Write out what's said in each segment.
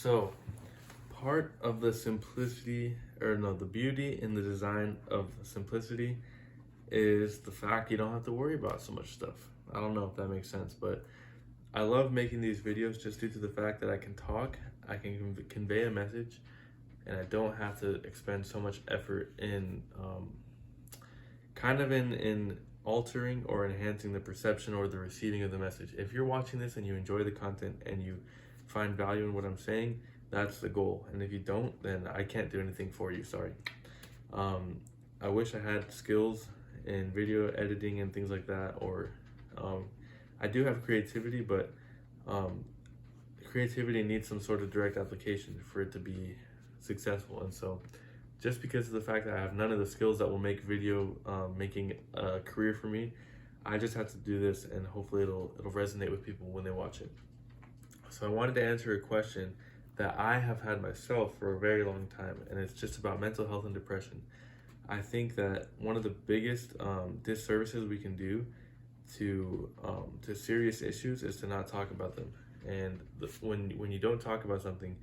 So, part of the simplicity, or no, the beauty in the design of simplicity is the fact you don't have to worry about so much stuff. I don't know if that makes sense, but I love making these videos just due to the fact that I can talk, I can convey a message, and I don't have to expend so much effort in in altering or enhancing the perception or the receiving of the message. If you're watching this and you enjoy the content and you find value in what I'm saying, that's the goal. And if you don't, then I can't do anything for you, sorry. I wish I had skills in video editing and things like that, or I do have creativity, but creativity needs some sort of direct application for it to be successful. And so just because of the fact that I have none of the skills that will make video making a career for me, I just have to do this, and hopefully it'll resonate with people when they watch it. So I wanted to answer a question that I have had myself for a very long time, and it's just about mental health and depression. I think that one of the biggest disservices we can do to serious issues is to not talk about them. And when you don't talk about something,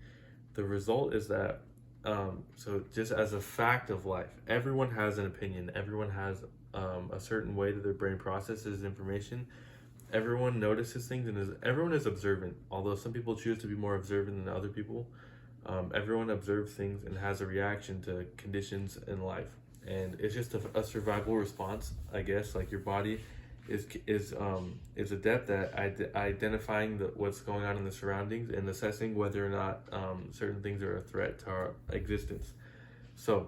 the result is that so just as a fact of life, everyone has an opinion. Everyone has a certain way that their brain processes information. Everyone notices things, and everyone is observant. Although some people choose to be more observant than other people, everyone observes things and has a reaction to conditions in life. And it's just a survival response, I guess. Like, your body is adept at identifying what's going on in the surroundings and assessing whether or not certain things are a threat to our existence. So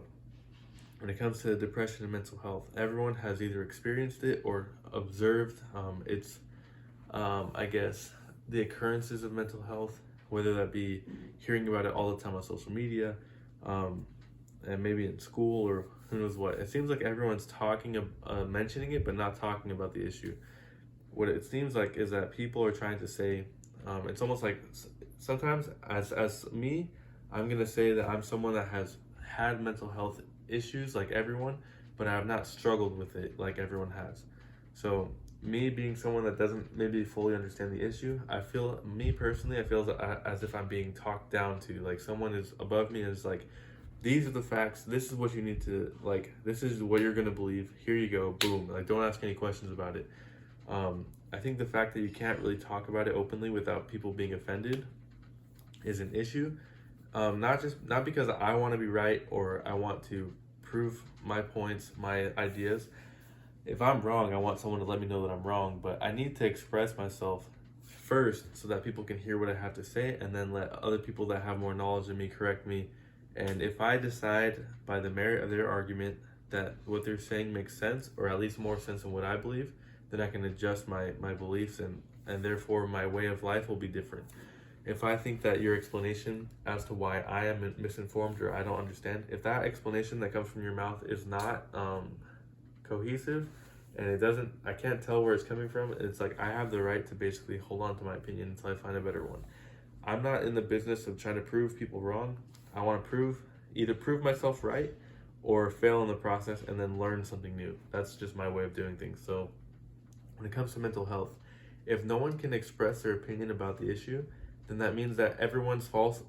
when it comes to depression and mental health, everyone has either experienced it or observed I guess the occurrences of mental health, whether that be hearing about it all the time on social media, and maybe in school, or who knows what. It seems like everyone's mentioning it, but not talking about the issue. What it seems like is that people are trying to say, it's almost like sometimes as me, I'm gonna say that I'm someone that has had mental health issues like everyone, but I have not struggled with it like everyone has. So me being someone that doesn't maybe fully understand the issue, I feel as if I'm being talked down to. Like, someone is above me and is like, these are the facts, this is what you need to, like, this is what you're gonna believe, here you go, boom. Like, don't ask any questions about it. I think the fact that you can't really talk about it openly without people being offended is an issue. Not because I want to be right or I want to prove my points, my ideas. If I'm wrong, I want someone to let me know that I'm wrong, but I need to express myself first so that people can hear what I have to say, and then let other people that have more knowledge than me correct me. And if I decide by the merit of their argument that what they're saying makes sense, or at least more sense than what I believe, then I can adjust my beliefs, and therefore my way of life will be different. If I think that your explanation as to why I am misinformed or I don't understand, if that explanation that comes from your mouth is not cohesive, and I can't tell where it's coming from, it's like I have the right to basically hold on to my opinion until I find a better one. I'm not in the business of trying to prove people wrong. I want to either prove myself right or fail in the process and then learn something new. That's just my way of doing things. So when it comes to mental health, if no one can express their opinion about the issue, then that means that everyone's false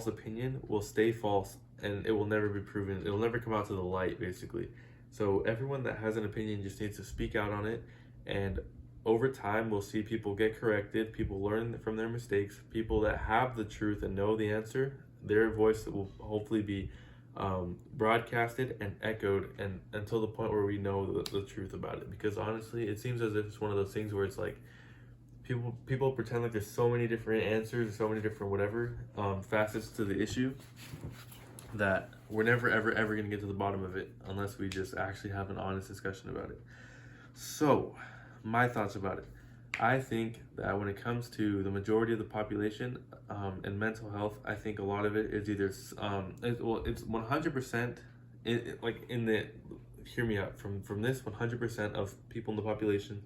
opinion will stay false, and it will never be proven. It'll never come out to the light, basically. So everyone that has an opinion just needs to speak out on it, and over time we'll see people get corrected, people learn from their mistakes, people that have the truth and know the answer, their voice will hopefully be broadcasted and echoed, and until the point where we know the truth about it. Because honestly, it seems as if it's one of those things where it's like people pretend like there's so many different answers, so many different facets to the issue, that we're never ever gonna get to the bottom of it unless we just actually have an honest discussion about it. So my thoughts about it: I think that when it comes to the majority of the population and mental health, I think a lot of it is either it's 100% hear me out, from this 100% of people in the population,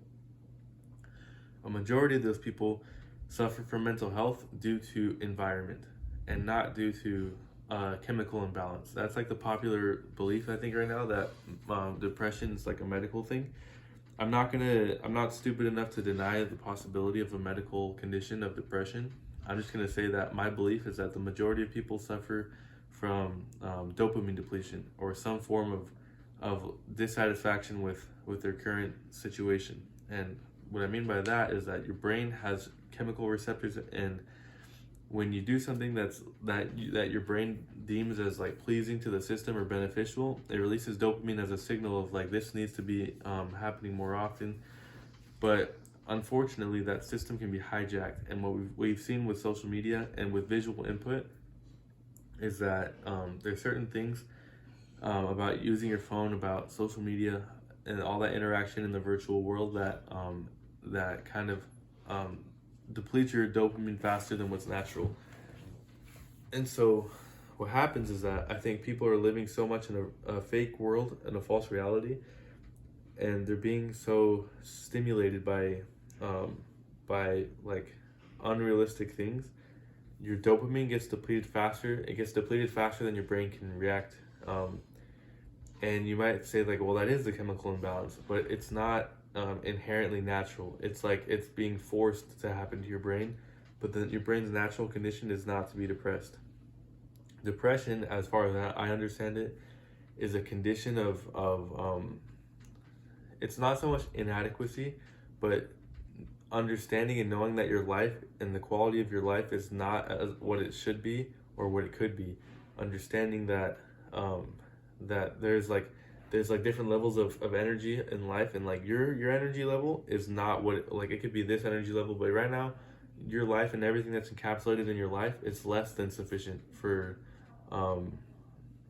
a majority of those people suffer from mental health due to environment and not due to chemical imbalance. That's like the popular belief, I think, right now, that depression is like a medical thing. I'm not stupid enough to deny the possibility of a medical condition of depression, I'm just going to say that my belief is that the majority of people suffer from dopamine depletion or some form of dissatisfaction with their current situation. And what I mean by that is that your brain has chemical receptors, and when you do something that your brain deems as like pleasing to the system or beneficial, it releases dopamine as a signal of like this needs to be happening more often. But unfortunately, that system can be hijacked, and what we've seen with social media and with visual input is that there's certain things about using your phone, about social media, and all that interaction in the virtual world that kind of depletes your dopamine faster than what's natural. And so what happens is that I think people are living so much in a fake world and a false reality, and they're being so stimulated by like unrealistic things. Your dopamine gets depleted faster. It gets depleted faster than your brain can react. And you might say like, well, that is the chemical imbalance, but it's not inherently natural. It's like it's being forced to happen to your brain, but then your brain's natural condition is not to be depressed. Depression, as far as I understand it, is a condition of it's not so much inadequacy, but understanding and knowing that your life and the quality of your life is not as what it should be or what it could be. Understanding that that there's different levels of energy in life, and like your energy level is not what it could be this energy level, but right now your life and everything that's encapsulated in your life is less than sufficient for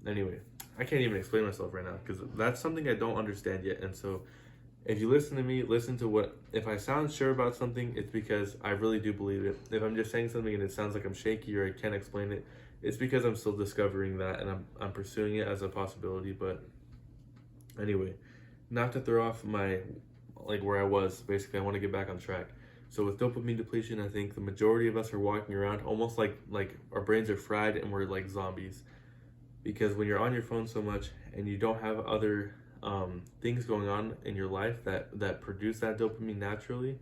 anyway, I can't even explain myself right now because that's something I don't understand yet. And so if you listen to me, listen to what, if I sound sure about something, it's because I really do believe it. If I'm just saying something and it sounds like I'm shaky or I can't explain it, it's because I'm still discovering that, and I'm pursuing it as a possibility. But anyway, not to throw off my, like where I was, basically I want to get back on track. So with dopamine depletion, I think the majority of us are walking around almost like our brains are fried and we're like zombies. Because when you're on your phone so much and you don't have other things going on in your life that produce that dopamine naturally,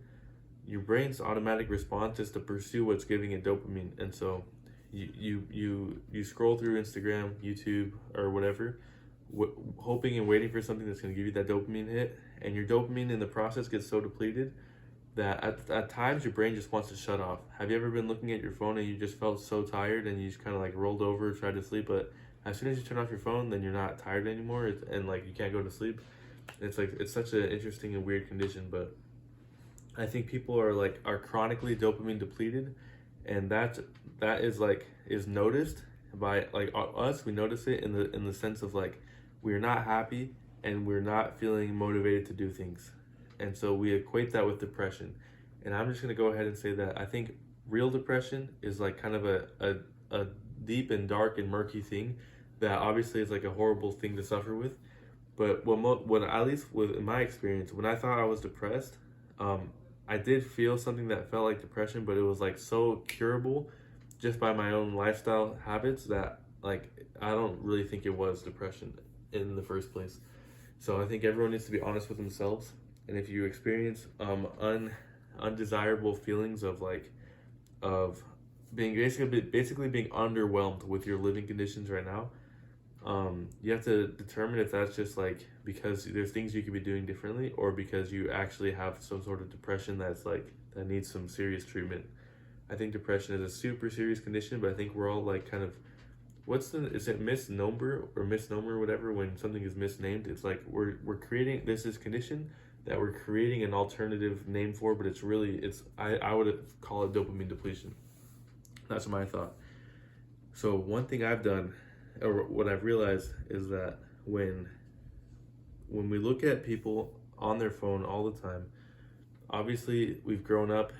your brain's automatic response is to pursue what's giving it dopamine. And so you scroll through Instagram, YouTube, or whatever, hoping and waiting for something that's going to give you that dopamine hit, and your dopamine in the process gets so depleted that at times your brain just wants to shut off. Have you ever been looking at your phone and you just felt so tired and you just kind of like rolled over, tried to sleep, but as soon as you turn off your phone, then you're not tired anymore, and like you can't go to sleep? It's like it's such an interesting and weird condition, but I think people are chronically dopamine depleted, and that is noticed by like us. We notice it in the sense of like we're not happy and we're not feeling motivated to do things, and so we equate that with depression. And I'm just gonna go ahead and say that I think real depression is like kind of a deep and dark and murky thing that obviously is like a horrible thing to suffer with. But what at least with in my experience, when I thought I was depressed, I did feel something that felt like depression, but it was like so curable just by my own lifestyle habits that like I don't really think it was depression in the first place. So I think everyone needs to be honest with themselves, and if you experience undesirable feelings of being basically being underwhelmed with your living conditions right now, you have to determine if that's just like because there's things you could be doing differently, or because you actually have some sort of depression that needs some serious treatment. I think depression is a super serious condition, but I think we're all like kind of, is it misnomer or whatever when something is misnamed? It's like we're creating this condition that we're creating an alternative name for, but I would call it dopamine depletion. That's my thought. So one thing I've done, or what I've realized, is that when we look at people on their phone all the time, obviously we've grown up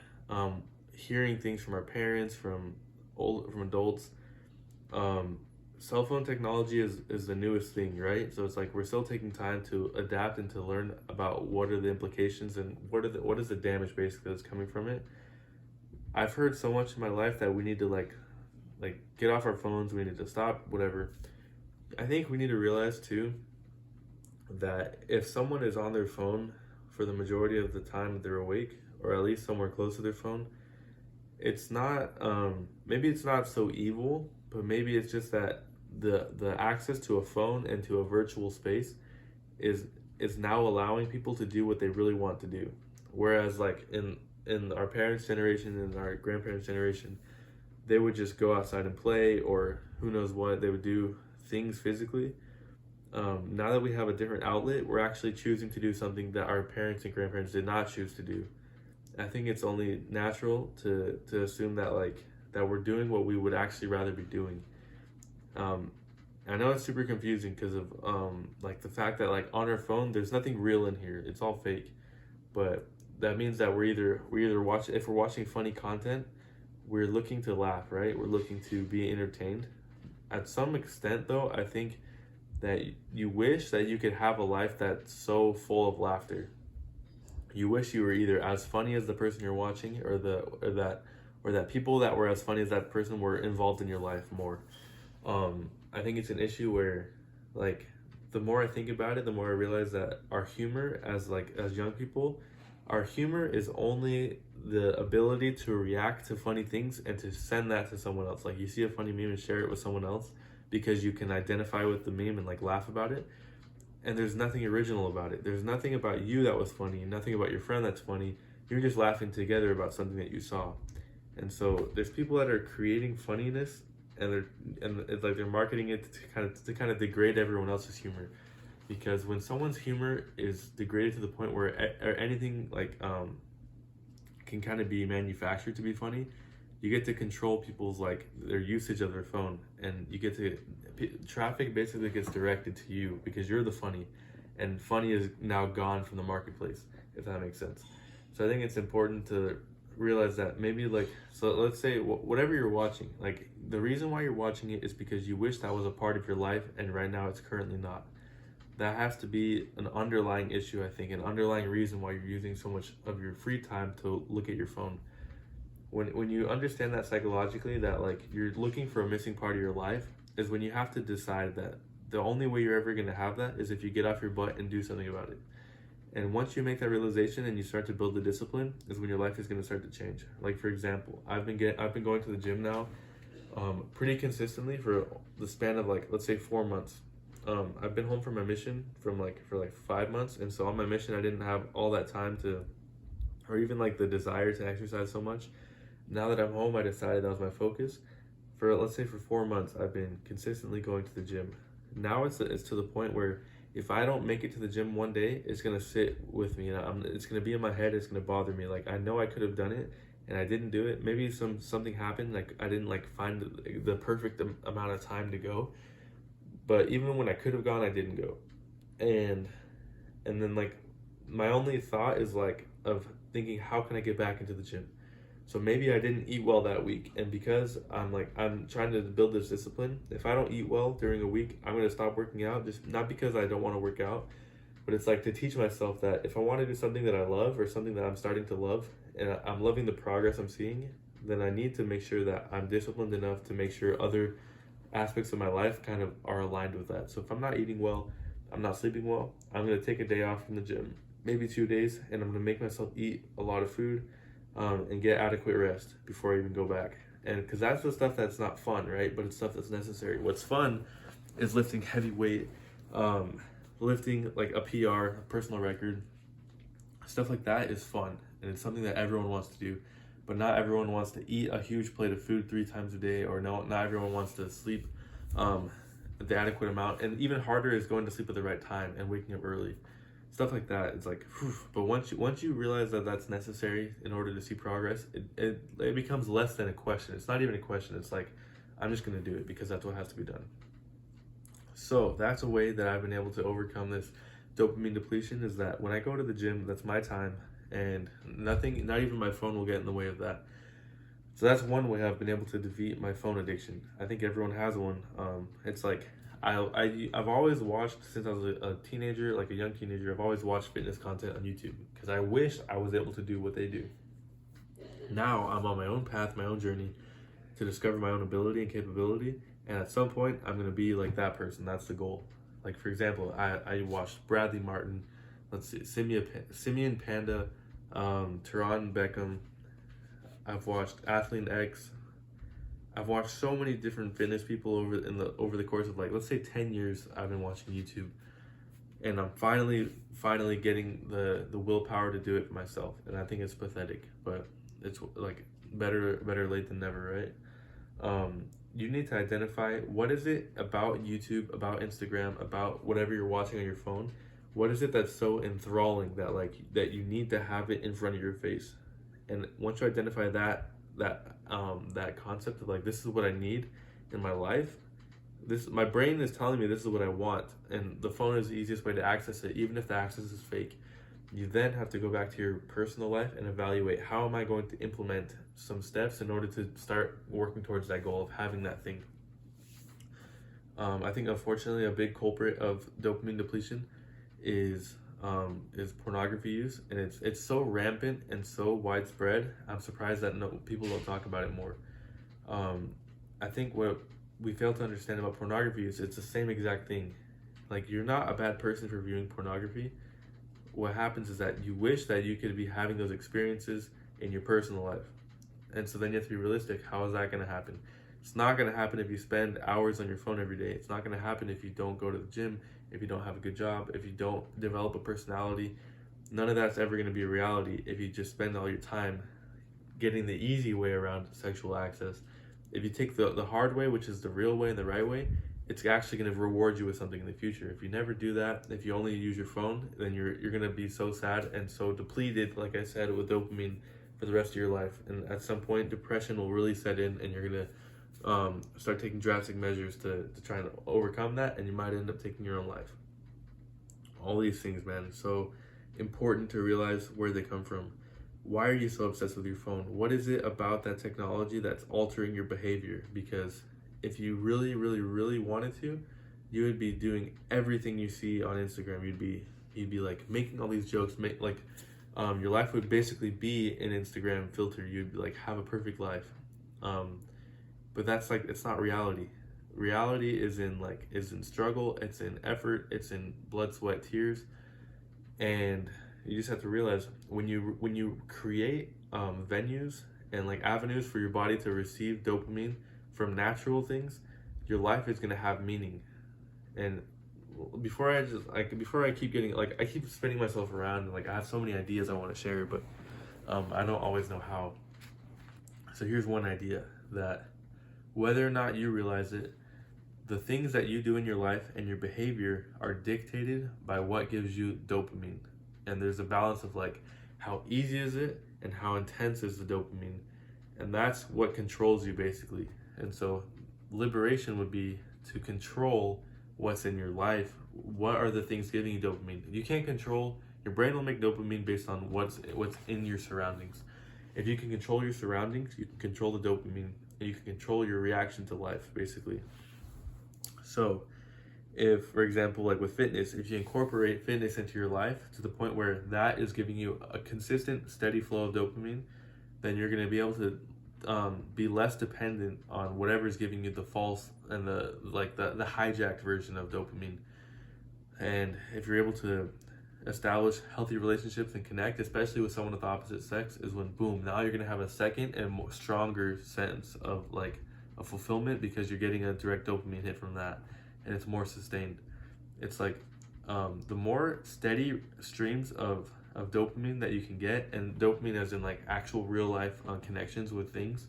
hearing things from our parents, from adults. Cell phone technology is the newest thing, right? So it's like we're still taking time to adapt and to learn about what are the implications and what is the damage basically that's coming from it. I've heard so much in my life that we need to like get off our phones, we need to stop, whatever. I think we need to realize too that if someone is on their phone for the majority of the time that they're awake, or at least somewhere close to their phone, it's not, maybe it's not so evil, but maybe it's just that the access to a phone and to a virtual space is is now allowing people to do what they really want to do. Whereas like in our parents' generation and our grandparents' generation, they would just go outside and play, or who knows what they would do, things physically. Now that we have a different outlet, we're actually choosing to do something that our parents and grandparents did not choose to do. I think it's only natural to assume that like that we're doing what we would actually rather be doing. Um, I know it's super confusing because of like the fact that like on our phone there's nothing real in here. It's all fake. But that means that we're either watch if we're watching funny content, we're looking to laugh, right? We're looking to be entertained. At some extent though, I think that you wish that you could have a life that's so full of laughter. You wish you were either as funny as the person you're watching, or that people that were as funny as that person were involved in your life more. I think it's an issue where, like, the more I think about it, the more I realize that our humor as young people, our humor is only the ability to react to funny things and to send that to someone else. Like you see a funny meme and share it with someone else because you can identify with the meme and like laugh about it. And there's nothing original about it. There's nothing about you that was funny, nothing about your friend that's funny. You're just laughing together about something that you saw. And so there's people that are creating funniness, and it's like they're marketing it to kind of degrade everyone else's humor. Because when someone's humor is degraded to the point where or anything like can kind of be manufactured to be funny, you get to control people's like their usage of their phone, and you get to traffic basically gets directed to you because you're the funny, and funny is now gone from the marketplace, if that makes sense. So I think it's important to realize that maybe like, so let's say whatever you're watching, like the reason why you're watching it is because you wish that was a part of your life and right now it's currently not. That has to be an underlying issue, I think, an underlying reason why you're using so much of your free time to look at your phone. When you understand that psychologically, that like you're looking for a missing part of your life, is when you have to decide that the only way you're ever going to have that is if you get off your butt and do something about it. And once you make that realization and you start to build the discipline, is when your life is going to start to change. Like for example, I've been going to the gym now, pretty consistently for the span of like, let's say 4 months. I've been home from my mission for 5 months, and so on my mission I didn't have all that time to, or even like the desire to exercise so much. Now that I'm home, I decided that was my focus. For let's say for 4 months, I've been consistently going to the gym. Now it's to the point where if I don't make it to the gym one day, it's gonna sit with me, and it's gonna be in my head. It's gonna bother me. Like I know I could have done it, and I didn't do it. Maybe something happened. Like I didn't like find the perfect amount of time to go. But even when I could have gone, I didn't go. And then like my only thought is like of thinking, how can I get back into the gym? So maybe I didn't eat well that week, and because I'm trying to build this discipline, if I don't eat well during a week, I'm gonna stop working out. Just not because I don't want to work out, but it's like to teach myself that if I want to do something that I love or something that I'm starting to love, and I'm loving the progress I'm seeing, then I need to make sure that I'm disciplined enough to make sure other aspects of my life kind of are aligned with that. So if I'm not eating well, I'm not sleeping well, I'm gonna take a day off from the gym, maybe 2 days, and I'm gonna make myself eat a lot of food. And get adequate rest before I even go back. And because that's the stuff that's not fun, right? But it's stuff that's necessary. What's fun is lifting heavy weight, lifting like a PR, a personal record. Stuff like that is fun, and it's something that everyone wants to do. But not everyone wants to eat a huge plate of food 3 times a day, or not everyone wants to sleep the adequate amount. And even harder is going to sleep at the right time and waking up early. Stuff like that, it's like, whew. But once you realize that that's necessary in order to see progress, it becomes less than a question. It's not even a question. It's like, I'm just going to do it because that's what has to be done. So that's a way that I've been able to overcome this dopamine depletion, is that when I go to the gym, that's my time, and nothing, not even my phone will get in the way of that. So that's one way I've been able to defeat my phone addiction. I think everyone has one. It's like, I've always watched, since I was a teenager, like a young teenager, I've always watched fitness content on YouTube because I wish I was able to do what they do. Now I'm on my own path, my own journey to discover my own ability and capability, and at some point I'm going to be like that person. That's the goal. Like for example, I watched Bradley Martin, let's see, Simeon Panda, Teron Beckham. I've watched Athlete X. I've watched so many different fitness people over the course of, like, let's say 10 years. I've been watching YouTube, and I'm finally getting the willpower to do it for myself. And I think it's pathetic, but it's like better late than never, right? You need to identify what is it about YouTube, about Instagram, about whatever you're watching on your phone. What is it that's so enthralling that you need to have it in front of your face? And once you identify that concept of, like, this is what I need in my life, my brain is telling me this is what I want, and the phone is the easiest way to access it, even if the access is fake. You then have to go back to your personal life and evaluate, how am I going to implement some steps in order to start working towards that goal of having that thing. I think, unfortunately, a big culprit of dopamine depletion is pornography use, and it's so rampant and so widespread. I'm surprised that people don't talk about it more. I think what we fail to understand about pornography is it's the same exact thing. Like, you're not a bad person for viewing pornography. What happens is that you wish that you could be having those experiences in your personal life. And so then you have to be realistic. How is that going to happen? It's not going to happen if you spend hours on your phone every day. It's not going to happen if you don't go to the gym, if you don't have a good job, if you don't develop a personality. None of that's ever going to be a reality if you just spend all your time getting the easy way around sexual access. If you take the hard way, which is the real way and the right way, it's actually going to reward you with something in the future. If you never do that, if you only use your phone, then you're going to be so sad and so depleted, like I said, with dopamine for the rest of your life. And at some point, depression will really set in, and you're going to start taking drastic measures to try and overcome that, and you might end up taking your own life. All these things, man, so important to realize where they come from. Why are you so obsessed with your phone? What is it about that technology that's altering your behavior? Because if you really, really, really wanted to, you would be doing everything you see on Instagram. You'd be like making all these jokes, your life would basically be an Instagram filter. You'd like have a perfect life. But that's like, it's not reality. Reality is in struggle, it's in effort, it's in blood, sweat, tears. And you just have to realize, when you create venues and like avenues for your body to receive dopamine from natural things, your life is going to have meaning. And before I keep getting, like, I keep spinning myself around, and like I have so many ideas I want to share, but I don't always know how. So here's one idea: that whether or not you realize it, the things that you do in your life and your behavior are dictated by what gives you dopamine. And there's a balance of, like, how easy is it and how intense is the dopamine. And that's what controls you, basically. And so liberation would be to control what's in your life. What are the things giving you dopamine? You can't control, your brain will make dopamine based on what's in your surroundings. If you can control your surroundings, you can control the dopamine, and you can control your reaction to life, basically. So if, for example, like with fitness, if you incorporate fitness into your life to the point where that is giving you a consistent, steady flow of dopamine, then you're going to be able to be less dependent on whatever is giving you the false and the hijacked version of dopamine. And if you're able to establish healthy relationships and connect, especially with someone of the opposite sex, is when, boom, now you're going to have a second and more stronger sense of like a fulfillment, because you're getting a direct dopamine hit from that, and it's more sustained. It's like the more steady streams of dopamine that you can get, and dopamine as in like actual real life connections with things,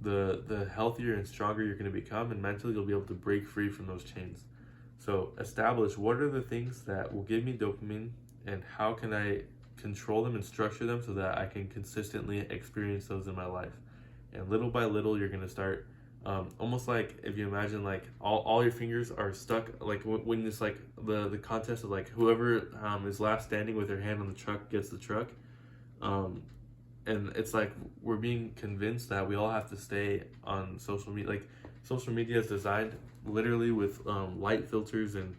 the healthier and stronger you're going to become, and mentally you'll be able to break free from those chains. So establish, what are the things that will give me dopamine, and how can I control them and structure them so that I can consistently experience those in my life. And little by little, you're going to start almost like, if you imagine like all your fingers are stuck, like when it's like the contest of like whoever is last standing with their hand on the truck gets the truck. And it's like we're being convinced that we all have to stay on social media. Like, social media is designed literally with light filters and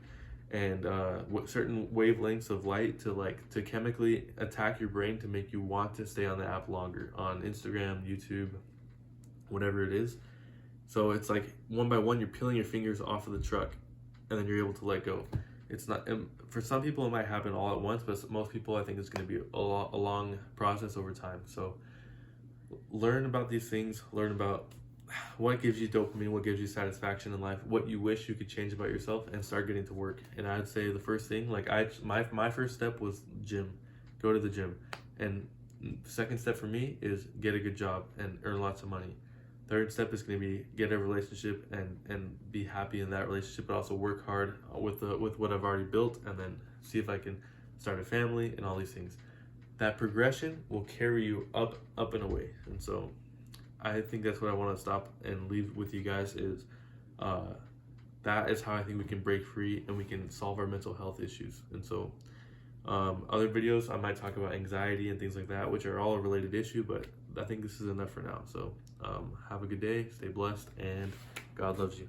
certain wavelengths of light to chemically attack your brain to make you want to stay on the app longer, on Instagram, YouTube, whatever it is. So it's like one by one, you're peeling your fingers off of the truck, and then you're able to let go. It's not, for some people it might happen all at once, but most people, I think it's going to be a long process over time. So learn about these things, learn about what gives you dopamine, what gives you satisfaction in life, what you wish you could change about yourself, and start getting to work. And I'd say the first thing, like my first step was gym, go to the gym. And the second step for me is get a good job and earn lots of money. Third step is going to be get a relationship and be happy in that relationship, but also work hard with what I've already built, and then see if I can start a family and all these things. That progression will carry you up and away. And so I think that's what I want to stop and leave with you guys is that is how I think we can break free and we can solve our mental health issues. And so other videos I might talk about anxiety and things like that, which are all a related issue, but I think this is enough for now. So have a good day, stay blessed, and God loves you.